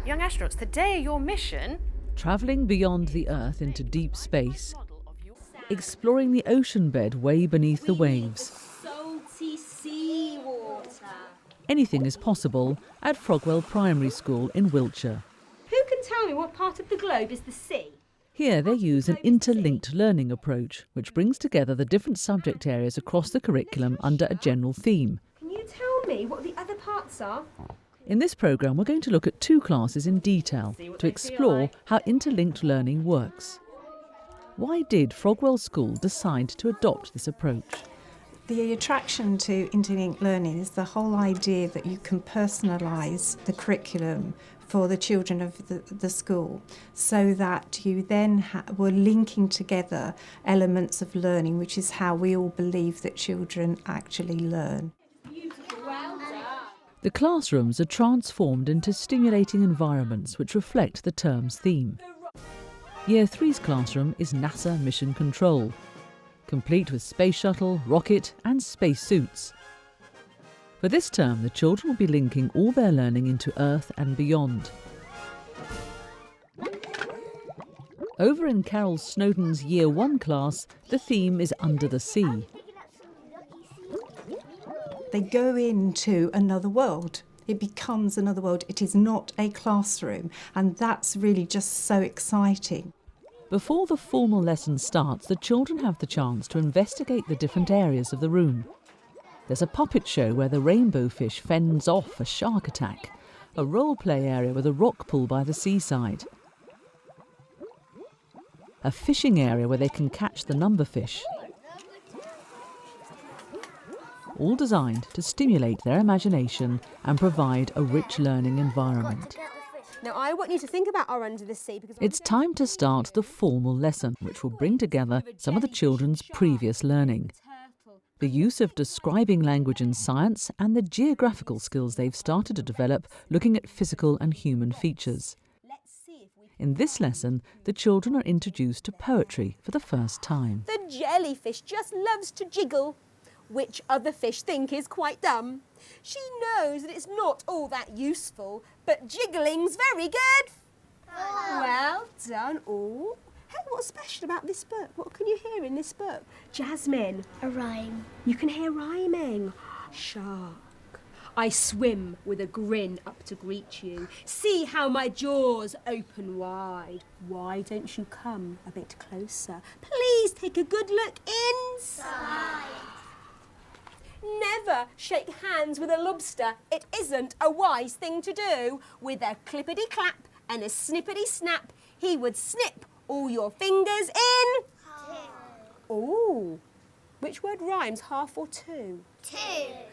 Young astronauts, today your mission... Travelling beyond the Earth into deep space, exploring the ocean bed way beneath the waves. Salty seawater. Anything is possible at Frogwell Primary School in Wiltshire. Who can tell me what part of the globe is the sea? Here they use an interlinked learning approach, which brings together the different subject areas across the curriculum under a general theme. Can you tell me what the other parts are? In this programme, we're going to look at 2 classes in detail to explore how interlinked learning works. Why did Frogwell School decide to adopt this approach? The attraction to interlinked learning is the whole idea that you can personalise the curriculum for the children of the school, so that you then were linking together elements of learning, which is how we all believe that children actually learn. The classrooms are transformed into stimulating environments which reflect the term's theme. Year 3's classroom is NASA Mission Control, complete with space shuttle, rocket and space suits. For this term, the children will be linking all their learning into Earth and beyond. Over in Carol Snowdon's Year 1 class, the theme is Under the Sea. They go into another world. It becomes another world. It is not a classroom, and that's really just so exciting. Before the formal lesson starts, the children have the chance to investigate the different areas of the room. There's a puppet show where the rainbow fish fends off a shark attack, a role-play area with a rock pool by the seaside, a fishing area where they can catch the numberfish, all designed to stimulate their imagination and provide a rich learning environment. Now I want you to think about our Under the Sea because... It's time to start the formal lesson, which will bring together some of the children's previous learning. The use of describing language and science and the geographical skills they've started to develop looking at physical and human features. In this lesson, the children are introduced to poetry for the first time. The jellyfish just loves to jiggle, which other fish think is quite dumb. She knows that it's not all that useful, but jiggling's very good. Well done all. Hey, what's special about this book? What can you hear in this book? Jasmine. A rhyme. You can hear rhyming. Shark. I swim with a grin up to greet you. See how my jaws open wide. Why don't you come a bit closer? Please take a good look inside. Never shake hands with a lobster. It isn't a wise thing to do. With a clippity-clap and a snippity-snap, he would snip all your fingers in. Ooh, which word rhymes half or two? Two.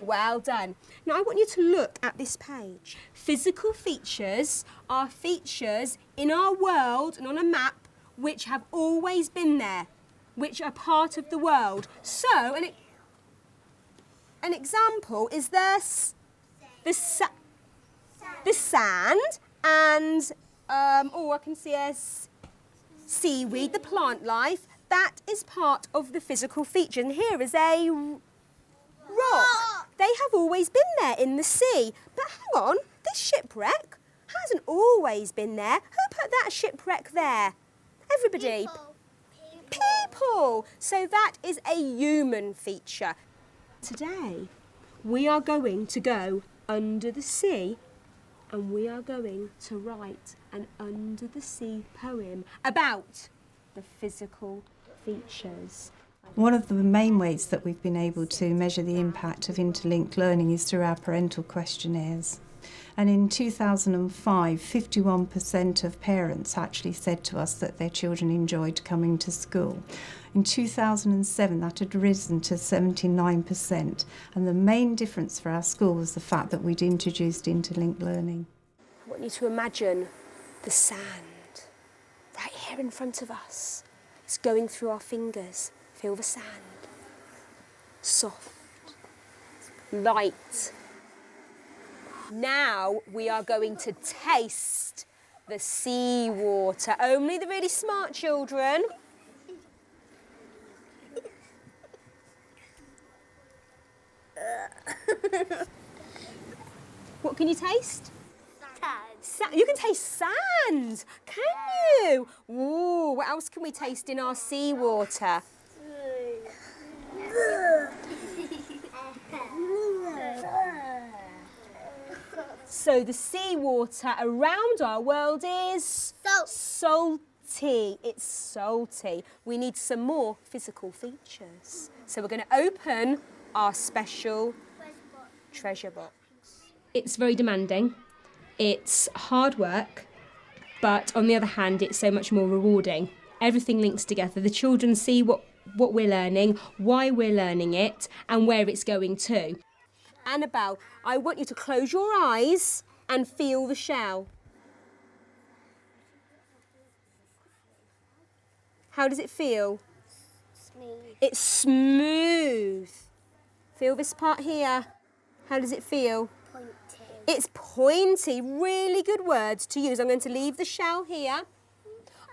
Well done. Now I want you to look at this page. Physical features are features in our world and on a map which have always been there, which are part of the world. So, an example is the sand and, I can see a seaweed, the plant life. That is part of the physical feature. And here is a rock. They have always been there in the sea. But hang on, this shipwreck hasn't always been there. Who put that shipwreck there? Everybody. People. So that is a human feature. Today, we are going to go under the sea and we are going to write an under the sea poem about the physical features. One of the main ways that we've been able to measure the impact of interlinked learning is through our parental questionnaires. And in 2005, 51% of parents actually said to us that their children enjoyed coming to school. In 2007, that had risen to 79%. And the main difference for our school was the fact that we'd introduced interlinked learning. I want you to imagine the sand right here in front of us. It's going through our fingers. Feel the sand. Soft. Light. Now we are going to taste the seawater. Only the really smart children. What can you taste? Sand. You can taste sand, can you? Ooh, what else can we taste in our seawater? So the seawater around our world is salty. It's salty. We need some more physical features. So we're going to open our special treasure box. It's very demanding. It's hard work, but on the other hand, it's so much more rewarding. Everything links together. The children see what we're learning, why we're learning it, and where it's going to. Annabelle, I want you to close your eyes and feel the shell. How does it feel? Smooth. It's smooth. Feel this part here. How does it feel? Pointy. It's pointy. Really good words to use. I'm going to leave the shell here.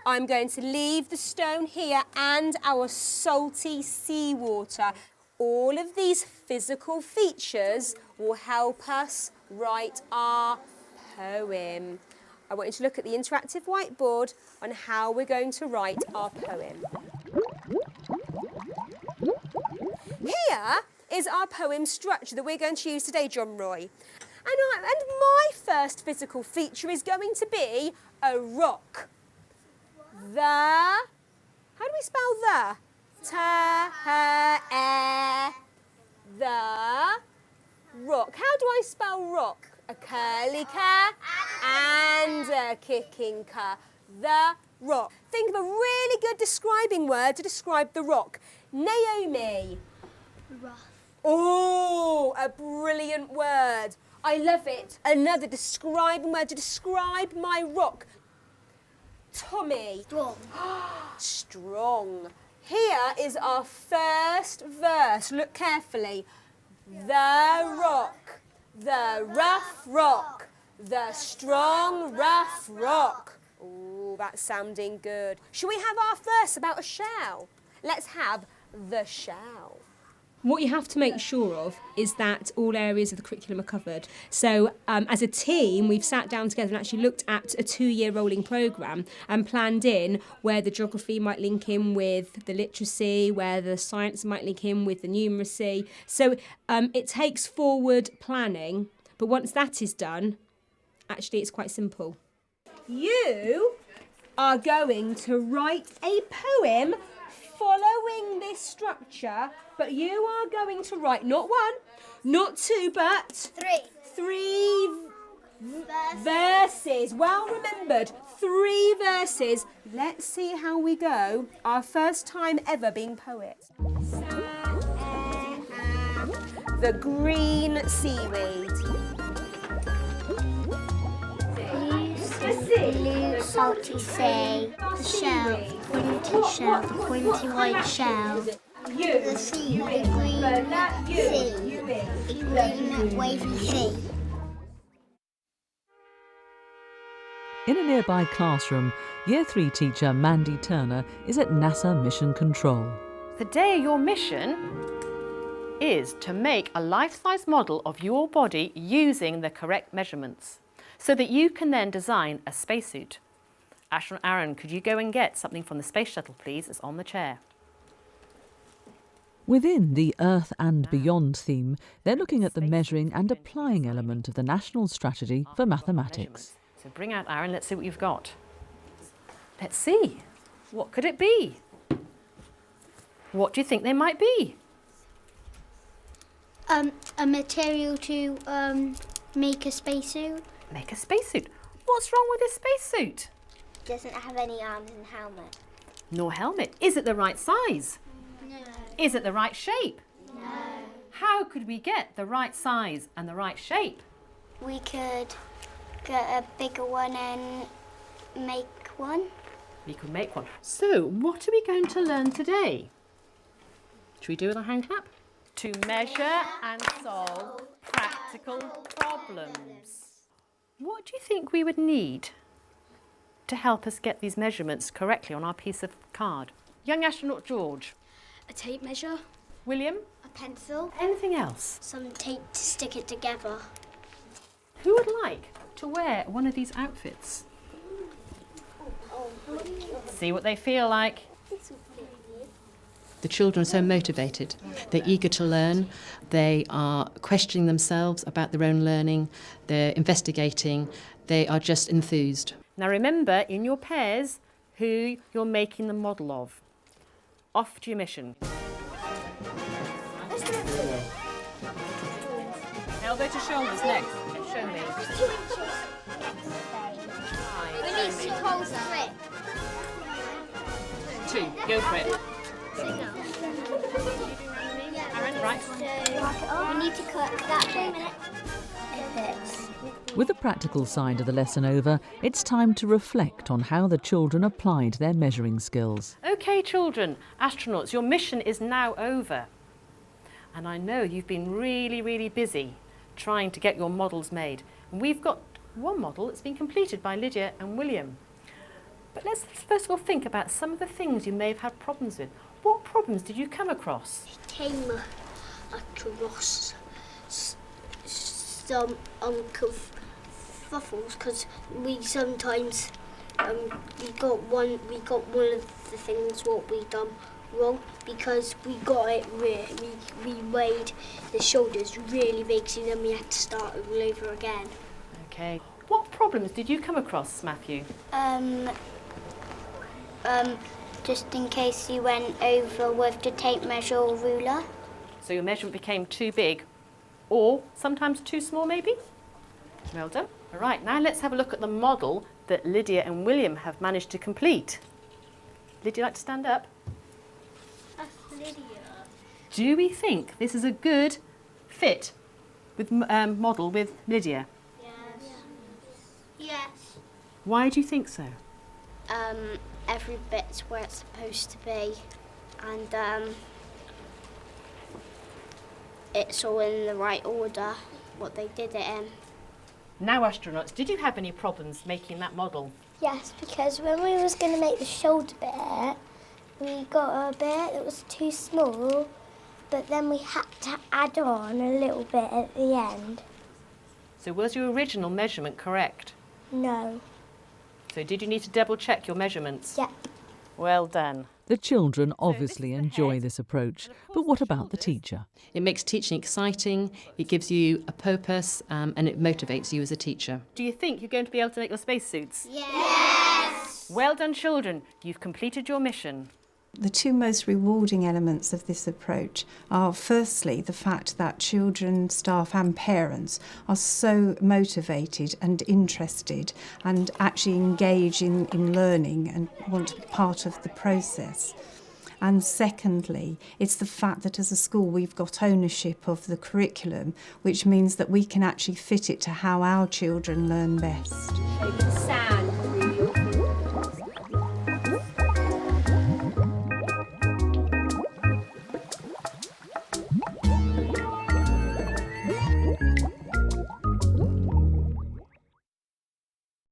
I'm going to leave the stone here and our salty seawater. All of these physical features will help us write our poem. I want you to look at the interactive whiteboard on how we're going to write our poem. Here is our poem structure that we're going to use today, John Roy. And my first physical feature is going to be a rock. How do we spell the? The rock. How do I spell rock? A curly K and a kicking K. The rock. Think of a really good describing word to describe the rock. Naomi. Rough. Oh, a brilliant word. I love it. Another describing word to describe my rock. Tommy. Strong. Strong. Here is our first verse. Look carefully. The rock, the rough rock, the strong rough rock. Oh, that's sounding good. Shall we have our verse about a shell? Let's have the shell. What you have to make sure of is that all areas of the curriculum are covered. So as a team, we've sat down together and actually looked at a 2-year rolling programme and planned in where the geography might link in with the literacy, where the science might link in with the numeracy. So it takes forward planning, but once that is done, actually it's quite simple. You are going to write a poem following this structure, but you are going to write not 1, not 2, but 3 verses. Well remembered, 3 verses. Let's see how we go. Our first time ever being poets. The green seaweed. Blue salty sea, the shell, pointy shell, the pointy white shell. The sea, the green wavy sea. In a nearby classroom, Year 3 teacher Mandy Turner is at NASA Mission Control. Today your mission is to make a life-size model of your body using the correct measurements, so that you can then design a spacesuit. Ashley and Aaron, could you go and get something from the space shuttle, please? It's on the chair. Within the Earth and Beyond theme, they're looking at the measuring and applying element of the National Strategy for Mathematics. So bring out, Aaron, let's see what you've got. Let's see. What could it be? What do you think they might be? A material to make a spacesuit. Make a spacesuit. What's wrong with this spacesuit? Doesn't have any arms and helmet. No helmet. Is it the right size? No. Is it the right shape? No. How could we get the right size and the right shape? We could get a bigger one and make one. We could make one. So, what are we going to learn today? Should we do it with a hand clap? To measure and solve practical problems. What do you think we would need to help us get these measurements correctly on our piece of card? Young astronaut George. A tape measure. William. A pencil. Anything else? Some tape to stick it together. Who would like to wear one of these outfits? See what they feel like. The children are so motivated. They're eager to learn. They are questioning themselves about their own learning. They're investigating. They are just enthused. Now remember, in your pairs, who you're making the model of. Off to your mission. Elbow to shoulders next. Show me. We need to hold three. 2. Go for it. Aaron, right. So we need to cut that bit. With the practical side of the lesson over, it's time to reflect on how the children applied their measuring skills. OK, children, astronauts, your mission is now over. And I know you've been really, really busy trying to get your models made. And we've got one model that's been completed by Lydia and William. But let's first of all think about some of the things you may have had problems with. What problems did you come across? Came across some kerfuffles because we sometimes we got one of the things what we done wrong because we got it we made the shoulders really big, so then we had to start all over again. OK. What problems did you come across, Matthew? Just in case you went over with the tape measure or ruler. So your measurement became too big, or sometimes too small, maybe? Well done. All right, now let's have a look at the model that Lydia and William have managed to complete. Lydia, like to stand up? That's Lydia. Do we think this is a good fit with model with Lydia? Yes. Yes. Why do you think so? Every bit's where it's supposed to be, and it's all in the right order, what they did it in. Now, astronauts, did you have any problems making that model? Yes, because when we was going to make the shoulder bit, we got a bit that was too small, but then we had to add on a little bit at the end. So was your original measurement correct? No. So did you need to double check your measurements? Yep. Well done. The children obviously enjoy this approach, but what about the teacher? It makes teaching exciting, it gives you a purpose, and it motivates you as a teacher. Do you think you're going to be able to make your spacesuits? Yes! Well done, children. You've completed your mission. The two most rewarding elements of this approach are firstly the fact that children, staff and parents are so motivated and interested and actually engage in learning and want to be part of the process. And secondly, it's the fact that as a school we've got ownership of the curriculum, which means that we can actually fit it to how our children learn best. Sand.